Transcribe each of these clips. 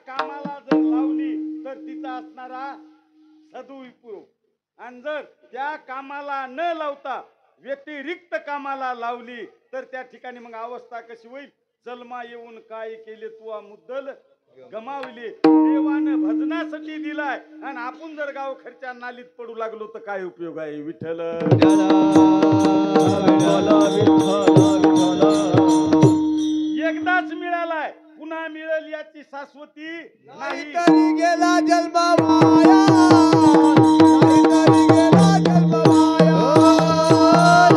कामाला जर लावली तर तिचा असणारा सदुपयोग, आणि जर त्या कामाला न लावता व्यतिरिक्त कामाला लावली तर त्या ठिकाणी मग अवस्था कशी होईल? जन्मा येऊन काय केले तू मुद्दल गमावली. देवानं भजनासाठी दिलाय आणि आपण जर गाव खर्च्या नालीत पडू लागलो तर काय उपयोग आहे? विठ्ठल एकदाच मिळालाय, पुन्हा मिळेल याची शाश्वती नाही. तरी गेला जन्म वाया, नाही तरी गेला जन्म वाया,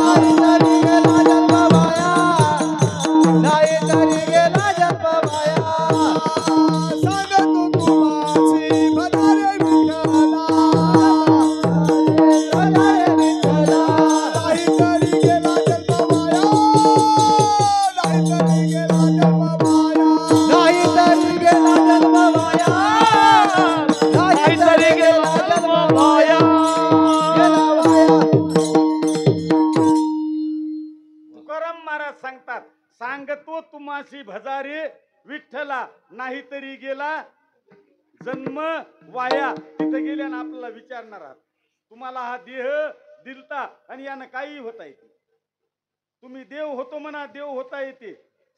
नाही तरी गेला जन्म वाया, नाही तरी गेला जन्म वाया. सांगतो तुम्हासी भजारे विठ्ठला, भजारे विठ्ठला, नाही तरी गेला जन्म वाया, नाही तरी गेला जन्म वाया, नाही तरी गेला जन्म वाया, नाही तरी गेला जन्म वाया, गेला वाया. तुकाराम महाराज सांगतात, सांगतो तुम्हासी भजारे विठ्ठला, नाहीतरी गेला जन्म वाया. तिथे गेल्यानं आपल्याला विचारणार आहात, तुम्हाला हा देह दिलता आणि यानं काही होता येते. तुम्ही देव होतो म्हणा, देव होता येते.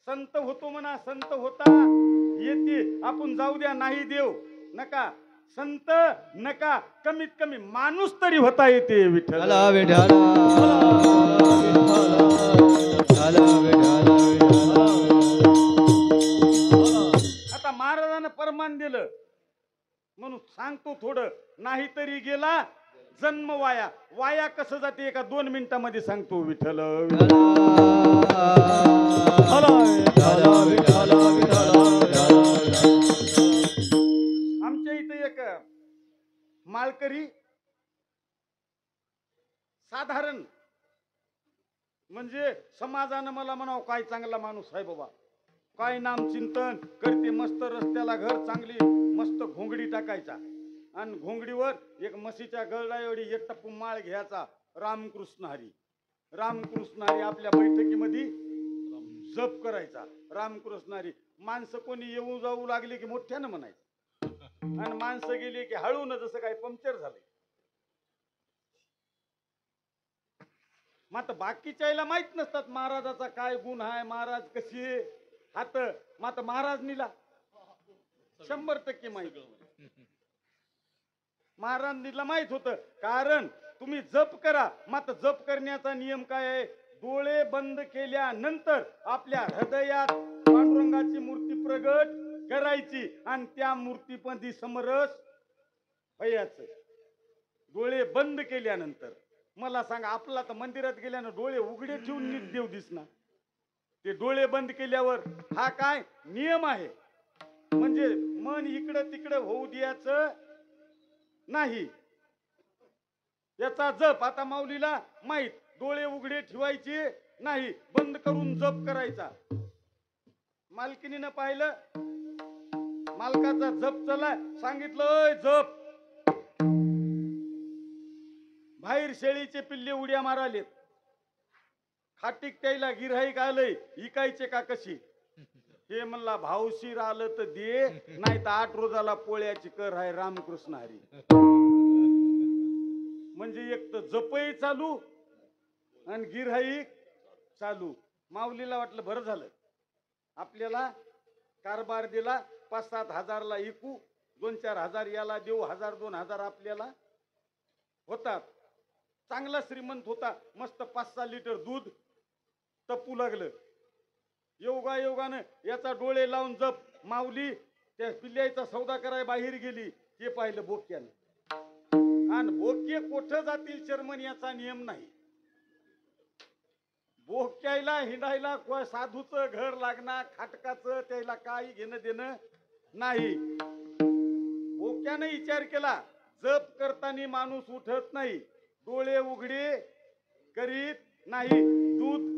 संत होतो म्हणा, संत होता येते. आपण जाऊ द्या, नाही देव नका, संत नका, कमीत कमी माणूस तरी होता येते. विठ्ठल आता महाराजांना परमान दिलं म्हणून सांगतो थोडं, नाहीतरी गेला जन्म वाया. वाया कसं जाते एका 2 मिनिटामध्ये सांगतो. विठ्ठल आमच्या इथे एक माळकरी, साधारण म्हणजे समाजानं मला म्हणावं काय चांगला माणूस आहे बाबा, काय नाम चिंतन करते, मस्त रस्त्याला घर, चांगली मस्त घोंगडी टाकायचा आणि घोंगडीवर एक म्हशीच्या गळडा एवढी एक टप्पू माळ घ्यायचा. रामकृष्ण हरी, रामकृष्ण हरी. आपल्या बैठकीमध्ये जप करायचा, रामकृष्ण हरी. माणसं कोणी येऊ जाऊ लागली की मोठ्यानं म्हणायचं आणि माणसं गेली की हळून, जसं काय पंक्चर झालंय. मात्र बाकीच्याला माहित नसतात महाराजाचा काय गुण आहे, महाराज कशी हात. मात्र महाराज निला 100% माहित. महाराजांना माहित होतं, कारण तुम्ही जप करा. मात्र जप करण्याचा नियम काय आहे? डोळे बंद केल्यानंतर आपल्या हृदयात पांडुरंगाची मूर्ती प्रगट करायची आणि त्या मूर्तीमध्ये समरस व्हायचं. डोळे बंद केल्यानंतर. मला सांगा, आपला तर मंदिरात गेल्यानं डोळे उघडे ठेवून नीट देव दिसणार. ते डोळे बंद केल्यावर हा काय नियम आहे? म्हणजे मन इकडं तिकडं होऊ द्यायचं नाही. याचा जप आता माऊलीला माहित, डोळे उघडे ठेवायचे नाही, बंद करून जप करायचा. मालकीनीनं पाहिलं, मालकाचा जप चला, सांगितलं जप. बाहेर शेळीचे पिल्ले उड्या मारालेत. खाटीक त्याला गिऱ्हाईक आलंय, इकायचे का कशी? हे म्हणला भावशीर आलं तर दे, नाही तर 8 रोजाला पोळ्याची कर आहे. रामकृष्ण हरी. म्हणजे एक तर जपही चालू आणि गिऱ्हाईक चालू. माऊलीला वाटलं बरं झालं, आपल्याला कारभार दिला, 5-7 हजारला इकू, 2-4 हजार याला देऊ, 1000-2000 आपल्याला होतात. चांगला श्रीमंत होता, मस्त 5-6 लिटर दूध तपू लागलं. योगानं याचा डोळे लावून जप. माऊली त्या पिल्ल्याचा सौदा कराय बाहेर गेली, ते पाहिलं बोक्यानं. आणि बोके कोठं जातील शर्मन याचा नियम नाही. बोक्याला हिंडायला साधूचं घर लागणार, खाटकाचं त्याला काही घेणं देणं नाही. बोक्यानं विचार केला, जप करताना माणूस उठत नाही, डोळे उघडे करीत नाही, दूध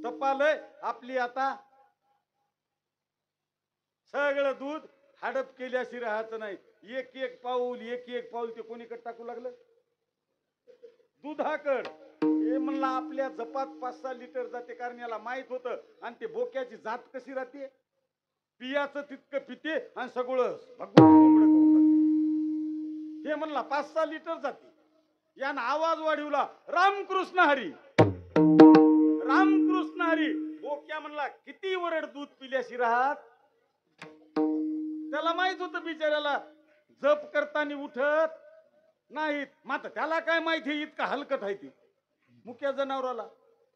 तपालय आपली, आता सगळं दूध हडप केल्याशी राहायचं नाही. एक पाऊल ते कोणीकडे टाकू लागलं? दुधाकड. हे म्हणला आपल्या जपात 5-6 लिटर जाते, कारण याला माहित होतं. आणि ते बोक्याची जात कशी राहते? पियाचं तितकं पिते आणि सगळं भगवं कोंबडं करून टाकते. हे म्हणला 5-6 लिटर जाते. यानं आवाज वाढवला, रामकृष्ण हरी, रामकृष्ण हरी. बोक्या म्हणला, किती वरड दूध पिल्याशी राहत. त्याला माहित होतं बिचाऱ्याला जप करताना उठत नाहीत. मात्र त्याला काय माहिती इतका हलकत आहे ती मुक्या जनावराला.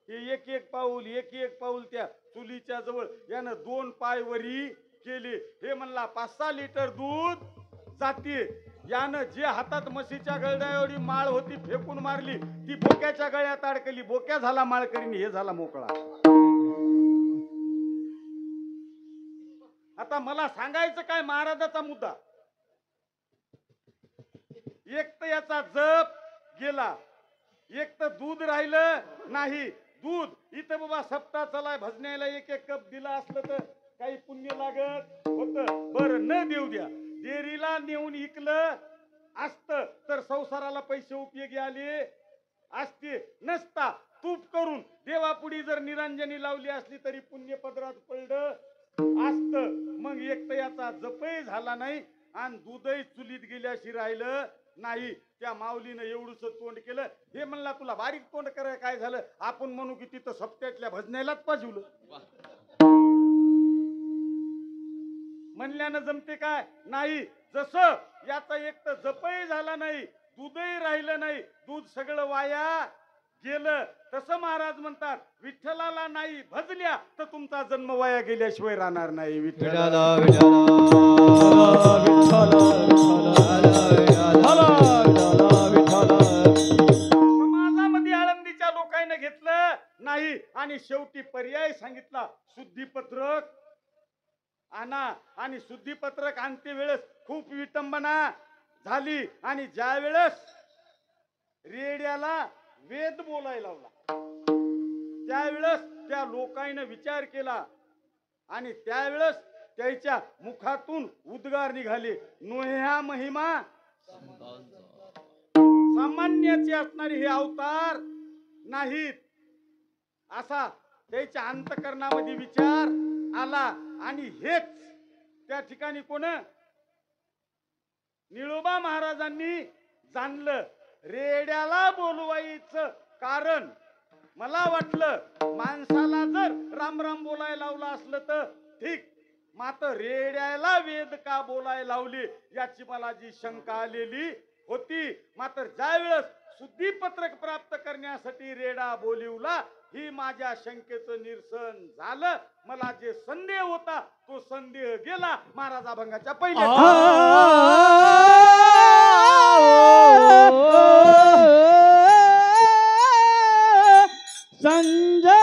हे एक एक पाऊल त्या चुलीच्या जवळ यानं 2 पाय वरी केले. हे म्हणला 5-6 लिटर दूध जाते. यानं जे हातात म्हशीच्या गळड्या एवढी माळ होती फेकून मारली, ती बोक्याच्या गळ्यात अडकली. बोक्या झाला माळकरीने, हे झाला मोकळा. आता मला सांगायचं काय महाराजाचा मुद्दा. एक तर याचा जप गेला, एक तर दूध राहिलं नाही. दूध इथं बाबा सप्ताह चलाय भजण्याला 1-1 कप दिला असलं तर काही पुण्य लागत होत. बरं न देऊ द्या, डेअरीला नेऊन इकलं असतं तर संसाराला पैसे उपयोगी आले असते. नसता तूप करून देवापुढी जर निरंजनी लावली असली तरी पुण्य पदरात पडलं असतं. मग एक तर याचा जपही झाला नाही आणि दूधही चुलीत गेल्याशी राहिलं नाही. त्या माऊलीनं एवढूच तोंड केलं. हे म्हणला, तुला बारीक तोंड कराय काय झालं. आपण म्हणू की तिथं सप्त्यातल्या भजनालाच पाजवलं. म्हणल्यानं जमते काय नाही. जसं याचा एक तर जपही झाला नाही, दूधही राहिलं नाही, दूध सगळं वाया गेलं. तसं महाराज म्हणतात, विठ्ठलाला नाही भजल्या तर तुमचा जन्म वाया गेल्याशिवाय राहणार नाही. विठ्ठला समाजामध्ये आळंदीच्या लोकांनी घेतलं नाही आणि शेवटी पर्याय सांगितला, शुद्धीपत्रक आणा. आणि शुद्धीपत्रक आणते वेळेस खूप विटंबना झाली. आणि ज्या वेळेस रेड्याला वेद बोलायला लावला त्यावेळेस त्या लोकांनी विचार केला आणि त्यावेळेस त्याच्या मुखातून उद्गार निघाले, नोह्या महिमा सामान्याचे असणारे हे अवतार नाहीत. असा त्याच्या अंतकरणामध्ये विचार आला. आणि हेच त्या ठिकाणी कोण निळोबा महाराजांनी जाणलं. रेड्याला बोलवायचं कारण मला वाटलं माणसाला जर राम राम बोलायला लावलं असलं तर ठीक, मात्र रेड्याला वेद का बोलायला लावली याची मला जी शंका आलेली होती. मात्र ज्या वेळेस शुद्धीपत्रक प्राप्त करण्यासाठी रेडा बोलिवला, ही माझ्या शंकेचं निरसन झालं. मला जे संदेह होता तो संदेह गेला. महाराज अभंगाच्या पहिल्या संजय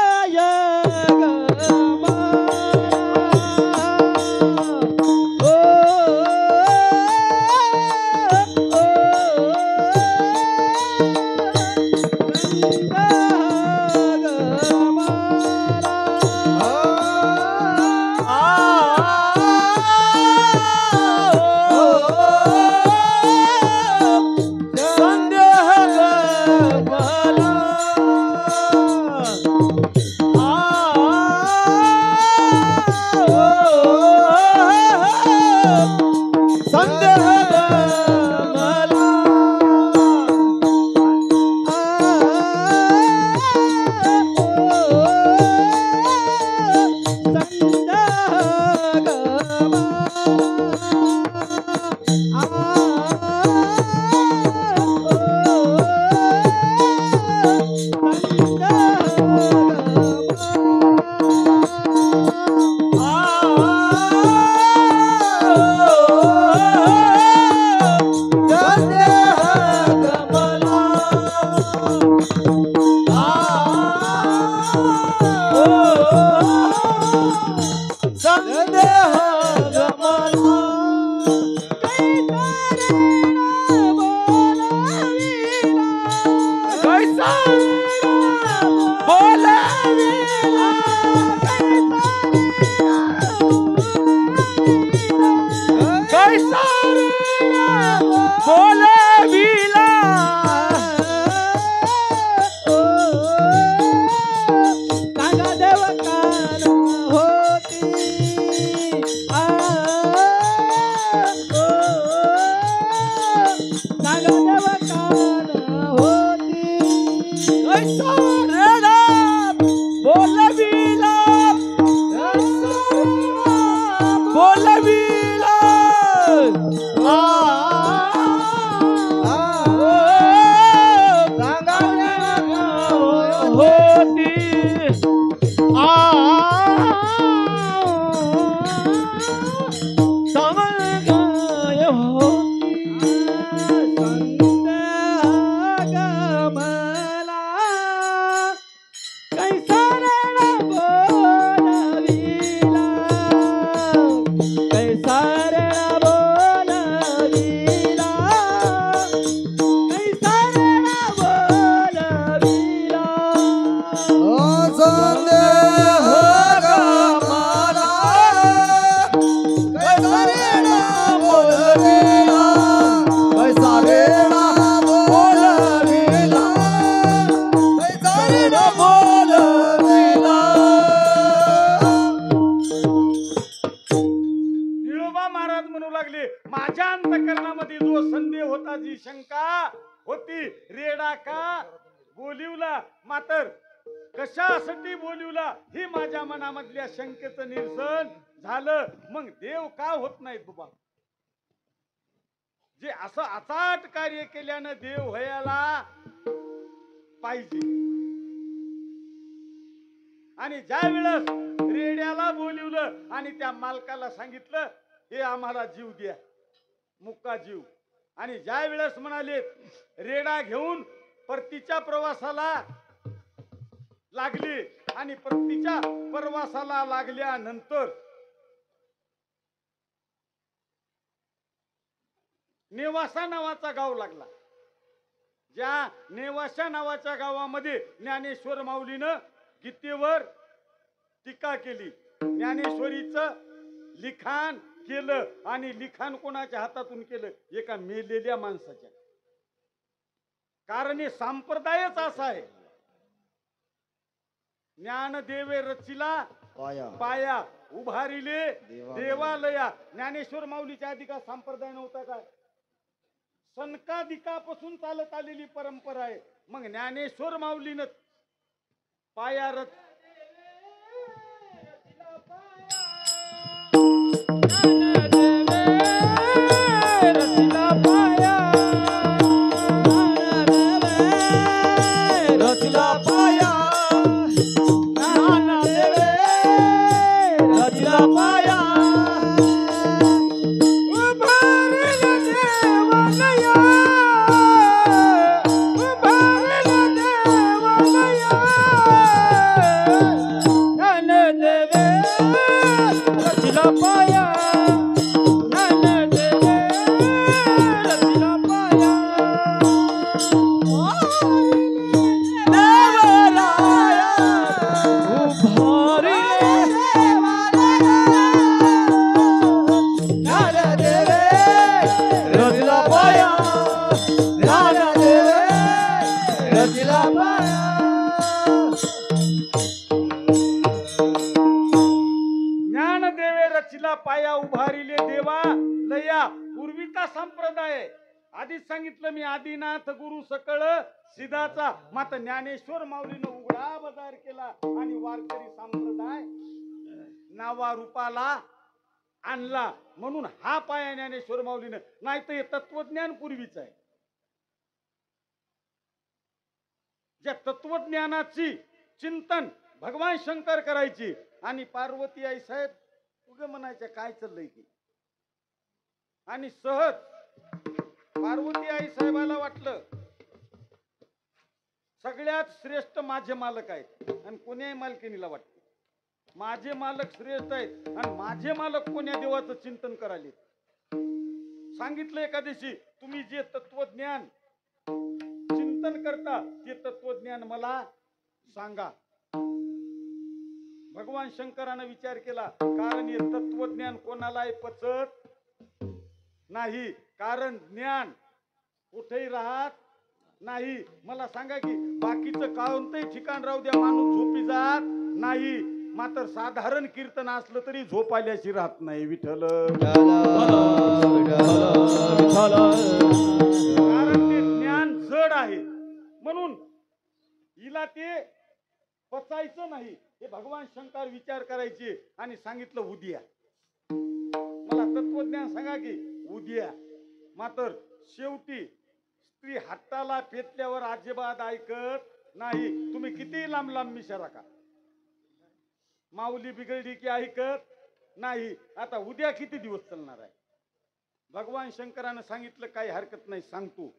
कैसा रेडा बोलविला कैसा रेडा बोलविला कैसा रेडा बोलविला निळोबा महाराज म्हणू लागले माझ्या अंतःकरणामध्ये जो संदेह होता जी शंका होती रेडा का बोलिवला मात्र कशासाठी बोलिवला ही माझ्या मनामधल्या शंकेचं निरसन झालं. मग देव का होत नाहीत बाबा जे असं अचाट कार्य केल्यानं देव व्हायला पाहिजे. आणि ज्या वेळेस रेड्याला बोलिवलं आणि त्या मालकाला सांगितलं हे आम्हाला जीव द्या मुक्का जीव. आणि ज्या वेळेस म्हणाले रेडा घेऊन परतीच्या प्रवासाला लागली आणि परतीच्या प्रवासाला लागल्यानंतर नेवासा नावाचा गाव लागला. ज्या नेवासा नावाच्या गावामध्ये ज्ञानेश्वर माऊलीनं गीतेवर टीका केली. ज्ञानेश्वरीचं लिखाण केलं आणि लिखाण कोणाच्या हातातून केलं एका मेलेल्या माणसाच्या. कारण हे संप्रदायच असा आहे ज्ञानदेवे रचिला पाया उभारिले देवालया. ज्ञानेश्वर माऊलीच्या आधी का संप्रदाय नव्हता काय सनकादिकापासून चालत आलेली परंपरा आहे. मग ज्ञानेश्वर माऊलीनं पाया पाया उभारिले देवा लया. पूर्वीचा संप्रदाय आधीच सांगितलं मी आदिनाथ गुरु सकळ सिद्धाचा. मात्र ज्ञानेश्वर माऊलीनं उघडा बाजार केला आणि वारकरी संप्रदाय नावा रूपाला आणला. म्हणून हा पाया ज्ञानेश्वर माऊलीनं. नाही तर हे तत्वज्ञान पूर्वीच आहे. ज्या तत्वज्ञानाची चिंतन भगवान शंकर करायची आणि पार्वती आई साहेब उग म्हणायच्या काय चाललंय की. आणि सहज पार्वती आई साहेबाला वाटलं सगळ्यात श्रेष्ठ माझे मालक आहेत आणि कोण्याही मालकिनीला वाटते माझे मालक श्रेष्ठ आहेत आणि माझे मालक कोण्या देवाचं चिंतन करायले. सांगितलं एखाद्याशी तुम्ही जे तत्वज्ञान चिंतन करता ते तत्वज्ञान मला सांगा. भगवान शंकरानं विचार केला कारण हे तत्वज्ञान कोणालाही पचत नाही. कारण ज्ञान कुठेही राहत नाही. मला सांगा की बाकीचं कोणतंही ठिकाण राहू द्या माणूस झोपी जात नाही. मात्र साधारण कीर्तन असलं तरी झोप आल्याशी राहत नाही. विठ्ठल कारण ते ज्ञान जड आहे म्हणून हिला ते पचायचं नाही. हे भगवान शंकर विचार करायचे आणि सांगितलं उद्या मला तत्वज्ञान सांगा की उद्या. मात्र शेवटी स्त्री हाताला पेटल्यावर अजिबात ऐकत नाही. तुम्ही किती लांब लांब मिशा राखा माऊली बिघडली की ऐकत नाही. आता उद्या किती दिवस चालणार आहे. भगवान शंकरानं सांगितलं काही हरकत नाही सांगतो.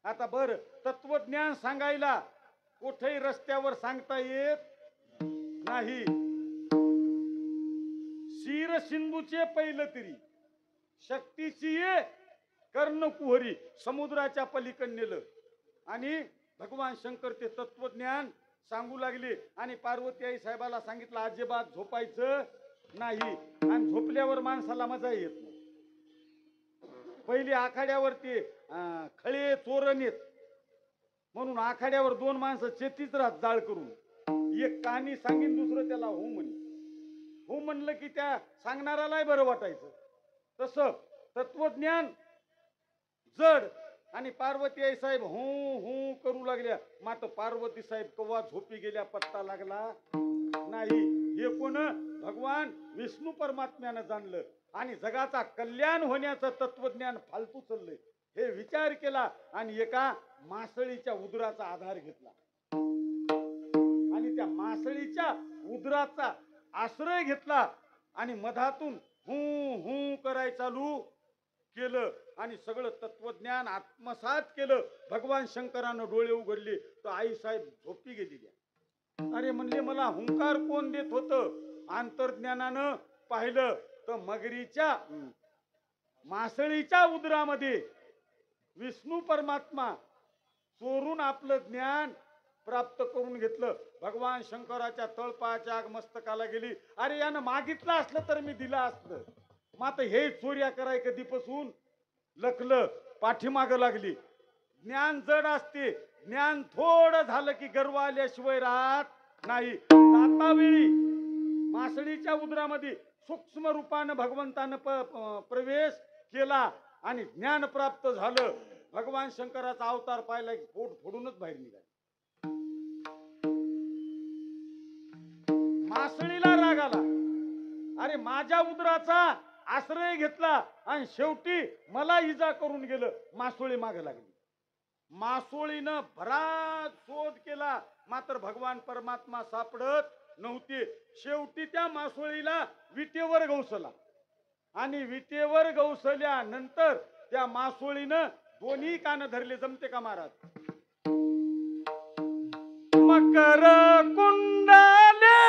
आता बर तत्वज्ञान सांगायला कुठेही रस्त्यावर सांगता येत नाही. शिर सिंधूचे पहिलं तरी शक्तीची कर्णकुहरी समुद्राच्या पलीकडे नेलं आणि भगवान शंकर ते तत्वज्ञान सांगू लागले आणि पार्वती आई साहेबाला सांगितलं अजिबात झोपायचं नाही. आणि झोपल्यावर माणसाला मजा येत नाही. पहिली आखाड्यावरती खळे चोरण येत म्हणून आखाड्यावर दोन माणसं चेतीच राहत जाळ करून. एक कहाणी सांगीन, दुसरं त्याला हो म्हणे. हो म्हणलं की त्या सांगणारालाही बरं वाटायचं. तसं तत्वज्ञान जड आणि पार्वती आई साहेब हू हू करू लागल्या. मात्र पार्वती साहेब कवा झोपी गेल्या पत्ता लागला नाही. हे कोण? भगवान विष्णू परमात्म्यानं जाणलं आणि जगाचा कल्याण होण्याचं तत्वज्ञान फालतू चाललंय हे विचार केला आणि एका मासळीच्या उदराचा आधार घेतला आणि त्या मासळीच्या उदराचा आश्रय घेतला आणि मधातून हू हू कराय चालू केलं आणि सगळं तत्वज्ञान आत्मसात केलं. भगवान शंकरानं डोळे उघडले तर आई साहेब झोपी गेलेली. अरे म्हणले मला हुंकार कोण देत होतं? अंतर्ज्ञानानं पाहिलं तर मगरीच्या मासळीच्या उदरामध्ये विष्णू परमात्मा चोरून आपलं ज्ञान प्राप्त करून घेतलं. भगवान शंकराच्या तळपायाच्या आग मस्तकाला गेली. अरे यानं मागितलं असलं तर मी दिलं असलं. मात्र हे चोऱ्या कराय कधीपासून लखलं पाठीमाग लागली. ज्ञान जड असते. ज्ञान थोडं झालं की गर्व आल्याशिवाय राहत नाही. तातावेळी मासळीच्या उदरामध्ये सूक्ष्म रूपानं भगवंतानं प्रवेश केला आणि ज्ञान प्राप्त झालं. भगवान शंकराचा अवतार पाहिला की पोट फोडूनच बाहेर निघाला. मासळीला राग आला. अरे माझ्या उदराचा आश्रय घेतला आणि शेवटी मला इजा करून गेलं. मासोळी माग लागली. मासोळीनं भरात शोध केला मात्र भगवान परमात्मा सापडत नव्हते. शेवटी त्या मासोळीला विटेवर गवसला आणि विटेवर गवसल्यानंतर त्या मासोळीनं दोन्ही कान धरले. जमते का महाराज? मकर कुंडले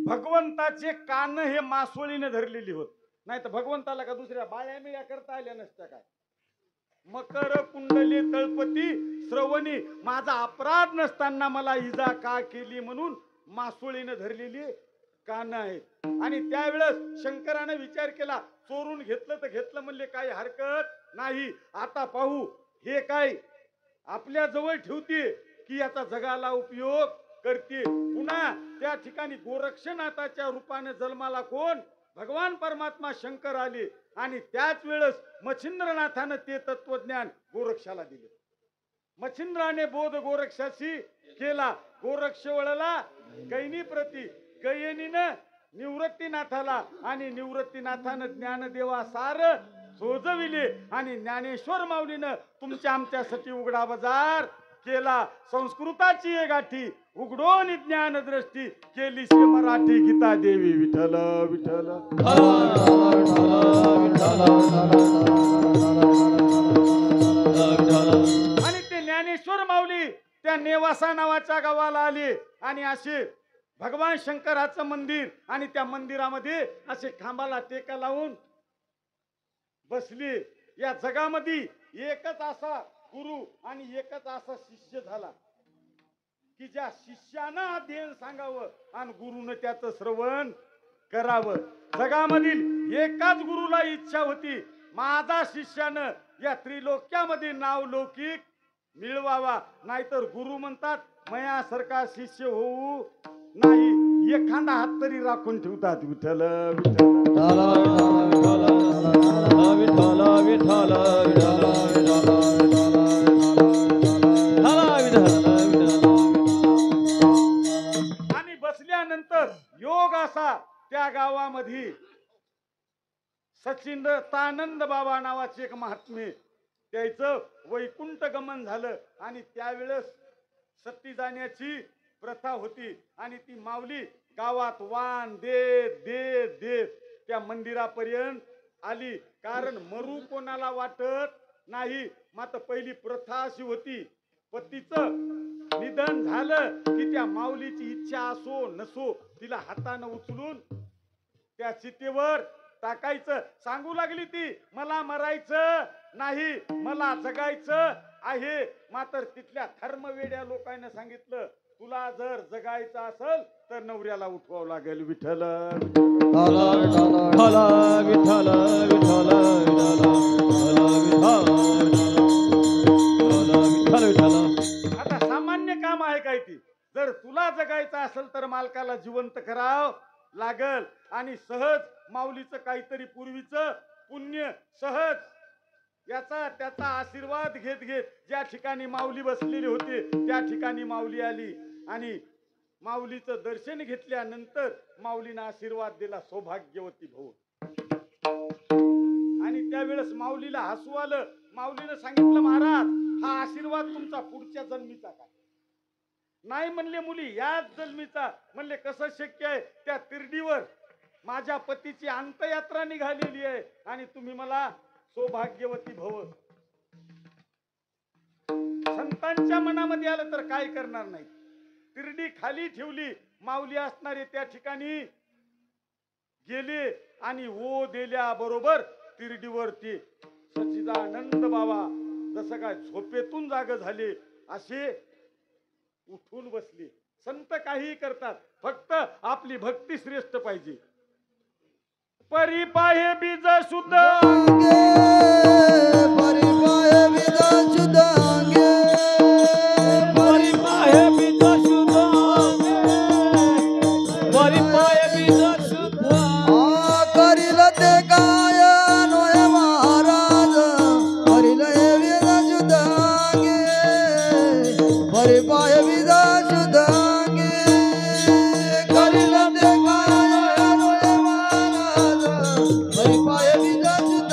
भगवंताचे कान हे मासोळीने धरलेली होत. नाही तर भगवंताला का दुसऱ्या बाळ्या मिळ्या करता आल्या नसत्या काय? मकर कुंडली तळपती श्रवणी, माझा अपराध नसताना मला इजा का केली म्हणून मासोळीने धरलेली कान आहेत. आणि त्यावेळेस शंकराने विचार केला चोरून घेतलं तर घेतलं म्हणले काही हरकत नाही. आता पाहू हे काय आपल्या जवळ ठेवते की याचा जगाला उपयोग करते. पुन्हा त्या ठिकाणी गोरक्षनाथाच्या रूपाने जन्माला कोण? भगवान परमात्मा शंकर आले आणि त्याच वेळेस मच्छिंद्रनाथानं ते तत्वज्ञान गोरक्षाला दिले. मच्छिंद्राने बोध गोरक्षाशी केला. गोरक्ष वळला गैनी प्रती, गैनीनं निवृत्तीनाथाला आणि निवृत्तीनाथानं ज्ञानदेवा सार सोजविले आणि ज्ञानेश्वर माऊलीनं तुमच्या आमच्यासाठी उघडा बाजार केला. संस्कृताची ये गाठी उघडोन ज्ञान दृष्टी केली शे मराठी गीता देवी. विठ्ठल विठ्ठल आणि ते ज्ञानेश्वर माऊली त्या नेवासा नावाच्या गावाला आले आणि असे भगवान शंकराचं मंदिर आणि त्या मंदिरामध्ये असे खांबाला टेका लावून बसली. या जगामध्ये एकच असा गुरु आणि एकच असा शिष्य झाला की ज्या शिष्यानं ध्येय सांगावं आणि गुरुनं त्याचं श्रवण करावं. जगामधील एकाच गुरुला इच्छा होती माझा शिष्यानं या त्रिलोक्यामध्ये नाव लौकिक मिळवावा. नाहीतर गुरु म्हणतात मयासारखा शिष्य होऊ नाही, एखादा हात तरी राखून ठेवतात. विठ्ठल विठ्ठल विठ्ठल विठ्ठल आणि बसल्यानंतर योग असा त्या गावामध्ये सचिंद्रतानंद बाबा नावाचे एक महात्मे, त्याचं वैकुंठ गमन झालं आणि त्यावेळेस सती जाण्याची प्रथा होती आणि ती माऊली गावात वाण देत देत देत त्या मंदिरापर्यंत आली. कारण मरू कोणाला वाटत नाही. मात्र पहिली प्रथा अशी होती, पतीचं निधन झालं की त्या माऊलीची इच्छा असो नसो तिला हातानं उचलून त्या चितेवर टाकायचं. सांगू लागली ती मला मरायचं नाही, मला जगायचं आहे. मात्र तिथल्या धर्मवेड्या लोकांनी सांगितलं तुला जर जगायचं असेल तर नवऱ्याला उठवावं लागेल. विठ्ठल विठ्ठल विठ्ठल आता सामान्य काम आहे काय ती? जर तुला जगायचं असेल तर मालकाला जिवंत करावं लागल आणि सहज माऊलीचं काहीतरी पूर्वीचं पुण्य सहज याचा त्याचा आशीर्वाद घेत घेत ज्या ठिकाणी माऊली बसलेली होती त्या ठिकाणी माऊली आली आणि माऊलीचं दर्शन घेतल्यानंतर माऊलीनं आशीर्वाद दिला सौभाग्यवती भाऊ. आणि त्यावेळेस माऊलीला हसू आलं. माऊलीनं सांगितलं महाराज हा आशीर्वाद तुमचा पुढच्या जन्मीचा काय? नाही म्हणले मुली याच जन्मीचा. म्हणले कसं शक्य आहे? त्या तिरडीवर माझ्या पतीची अंतयात्रा निघालेली आहे आणि तुम्ही मला सौभाग्यवती भव. संतांच्या मनामध्ये आलं तर काय करणार नाही. तिरडी खाली ठेवली. माऊली असणारे त्या ठिकाणी गेले आणि ओ दिल्या बरोबर तिरडीवरती सच्चिदानंद बाबा जसं काय झोपेतून जाग झाले असे उठून बसले. संत काही करतात, फक्त आपली भक्ती श्रेष्ठ पाहिजे. परिपाहे बीज शुद्ध परिपाहे बीज शुद्ध परिपाहे बीज शुद्ध परिपाहे बीज शुद्ध करिल ते काय नोय महाराज करिल हे बीज शुद्ध परिपाहे बीज शुद्ध करिल ते काय नोय महाराज परिपाहे बीज शुद्ध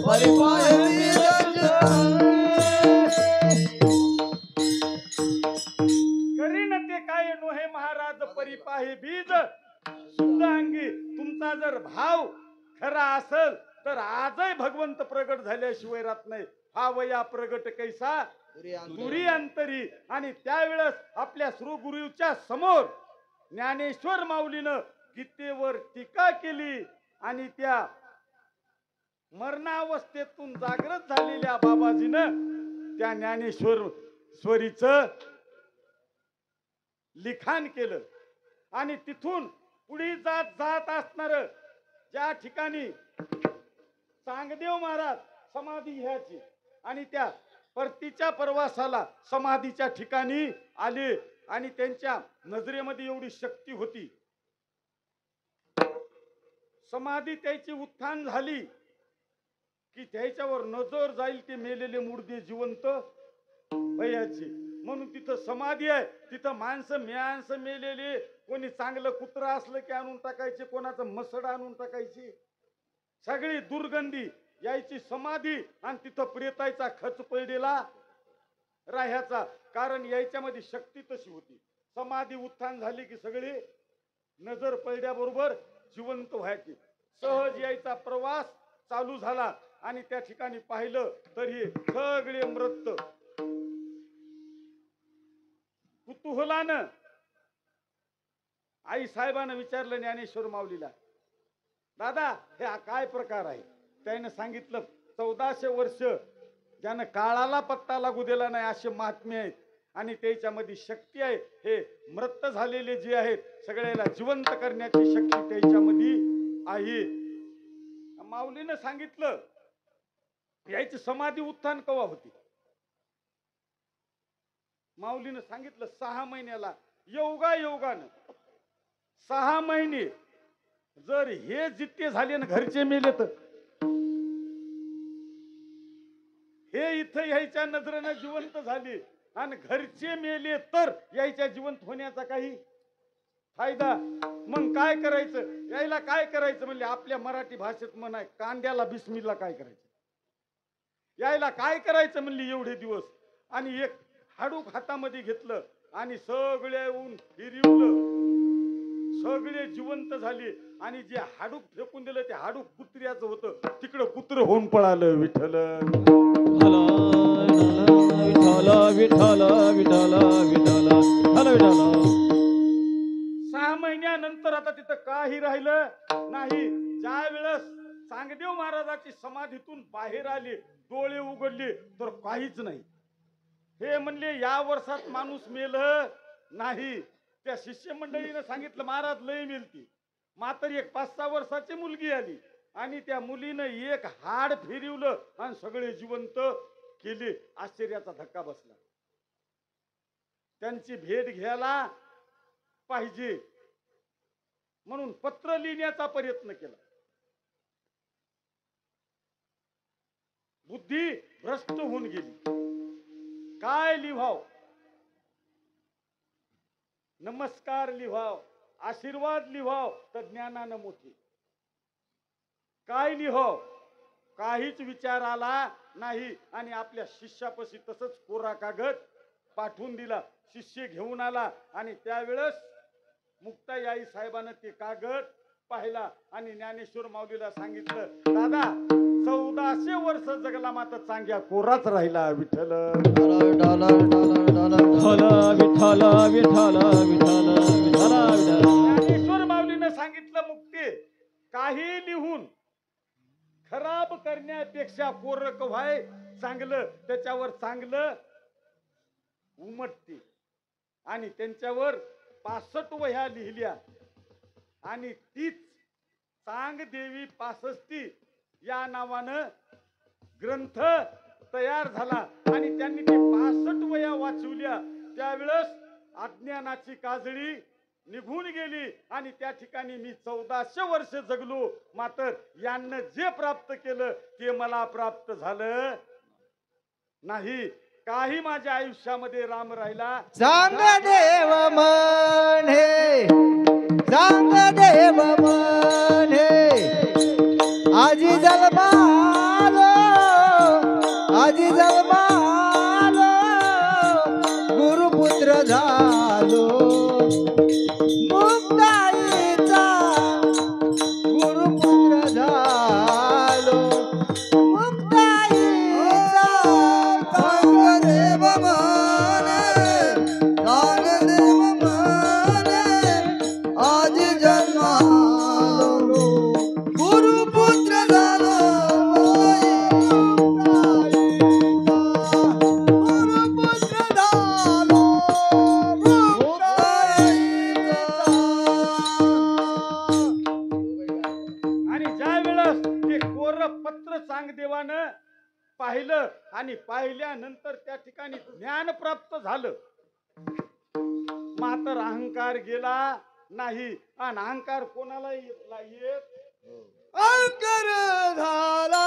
परिपाहे बीज करीन ते काय नोहे महाराज परिपाहे बीज शुद्ध अंगी. तुमचा जर भाव खरा असेल तर आजही भगवंत प्रगट झाल्याशिवाय राहत नाही. हा वया प्रगट कैसा दुरी अंतरी. आणि त्यावेळेस आपल्या श्रीगुरूच्या समोर ज्ञानेश्वर माऊलीनं गीतेवर टीका केली आणि त्या मरणावस्थेतून जागृत झालेल्या बाबाजीनं त्या ज्ञानेश्वरीचं लिखाण केलं. आणि तिथून पुढे जात जात असणार ज्या ठिकाणी चांगदेव महाराज समाधी घ्यायची आणि त्या परतीच्या प्रवासाला समाधीच्या ठिकाणी आले आणि त्यांच्या नजरेमध्ये एवढी शक्ती होती. समाधी त्याची उत्थान झाली की त्याच्यावर नजर जाईल ते मेलेले मुर्दे जिवंत भयाची. म्हणून तिथं समाधी आहे. तिथं माणसं मेलेले, कोणी चांगलं कुत्रा असलं की आणून टाकायचे, कोणाचं मसड आणून टाकायची, सगळी दुर्गंधी यायची समाधी. आणि तिथं प्रेतायचा खच पडलेला राहायचा. कारण याच्यामध्ये शक्ती तशी होती. समाधी उत्थान झाली की सगळी नजर पडल्याबरोबर जिवंत व्हायची. सहज यायचा प्रवास चालू झाला आणि त्या ठिकाणी पाहिलं तर हे सगळे मृत. कुतूहलानं आई साहेबांना विचारलं ज्ञानेश्वर माऊलीला, दादा हे काय प्रकार आहे? त्याने सांगितलं 1400 वर्ष ज्यानं काळाला पत्ता लागू दिला नाही असे महात्मे आहेत आणि त्याच्यामध्ये शक्ती आहे. हे मृत झालेले जे आहेत सगळ्याला जिवंत करण्याची शक्ती त्याच्यामध्ये आहे. माऊलीनं सांगितलं याची समाधी उत्थान कवा होती. माऊलीनं सांगितलं 6 महिन्याला योगानं 6 महिने जर हे जित्ते झाले ना घरचे मेले तर हे इथं यायच्या नजरेनं जिवंत झाले आणि घरचे मेले तर यायच्या जिवंत होण्याचा काही फायदा. मग काय करायचं यायला काय करायचं म्हणले आपल्या मराठी भाषेत म्हणाय कांद्याला बिस्मिल्ला काय करायचं. यायला काय करायचं म्हणली एवढे दिवस आणि एक हाडूक हातामध्ये घेतलं आणि सगळ्याहून फिरवलं. सगळे जिवंत झाले आणि जे हाडूक फेकून दिलं ते हाडूक कुत्र्याचं होतं. तिकडं कुत्र होऊन पळालं. विठ्ठल विठ्ठल विठ्ठल विठ्ठल विठ्ठल विठ्ठल विठ्ठल. 6 महिन्यानंतर आता तिथं काही राहिलं नाही. ज्या वेळेस चांगदेव महाराजाची समाधीतून बाहेर आले डोळे उघडले तर काहीच नाही. हे म्हणले या वर्षात माणूस मेलं नाही. त्या शिष्यमंडळीनं सांगितलं महाराज लय मेलती. मात्र एक 5-6 वर्षाची मुलगी आली आणि त्या मुलीनं एक हाड फिरवलं आणि सगळे जिवंत केले. आश्चर्याचा धक्का बसला. त्यांची भेट घ्यायला पाहिजे म्हणून पत्र लिहिण्याचा प्रयत्न केला. बुद्धी भ्रष्ट होऊन गेली. काय लिहाव. नमस्कार लिहाव, आशीर्वाद लिहाव तर ज्ञानानं मोठी. काय लिहाव काहीच विचार आला नाही आणि आपल्या शिष्यापाशी तसंच कोरा कागद पाठवून दिला. शिष्य घेऊन आला आणि त्यावेळेस मुक्ताई साहेबांना ते कागद पाहिला आणि ज्ञानेश्वर माऊलीला सांगितलं दादा 1400 वर्ष जगला मात्र चांगल्या कोराच राहिला. विठ्ठल विठ्ठल विठ्ठल विठ्ठल विठ्ठल विठ्ठल. ज्ञानेश्वर माऊलीनं सांगितलं मुक्ती काही लिहून खराब करण्यापेक्षा कोरक व्हाय चांगलं. त्याच्यावर चांगलं उमटते आणि त्यांच्यावर 65 वह्या लिहिल्या आणि तीच चांगदेवी 65 या नावानं ग्रंथ तयार झाला आणि त्यांनी ते 65 वह्या वाचवल्या. त्यावेळेस अज्ञानाची काजळी निघून गेली आणि त्या ठिकाणी मी 1400 वर्ष जगलो मात्र यांना जे प्राप्त केलं ते मला प्राप्त झालं नाही. काही माझ्या आयुष्यामध्ये राम राहिला. सांग देव म्हणे सांग देव म्हणे आजी जन्मालो आजी जन्मालो गुरुपुत्र झालो मुक्ताईचा गुरुपुत्र झालो मुक्ताईचा. सांग देव म्हणे सांग देव म्हणे आजी जन्मालो गुरुपुत्र झालो गुरुपुत्र झालो आणि ज्या वेळेस ते कोर पत्र चांगदेवानं पाहिलं आणि पाहिल्यानंतर त्या ठिकाणी ज्ञान प्राप्त झालं मात्र अहंकार गेला नाही. आणि अहंकार कोणाला येत अंकर झाला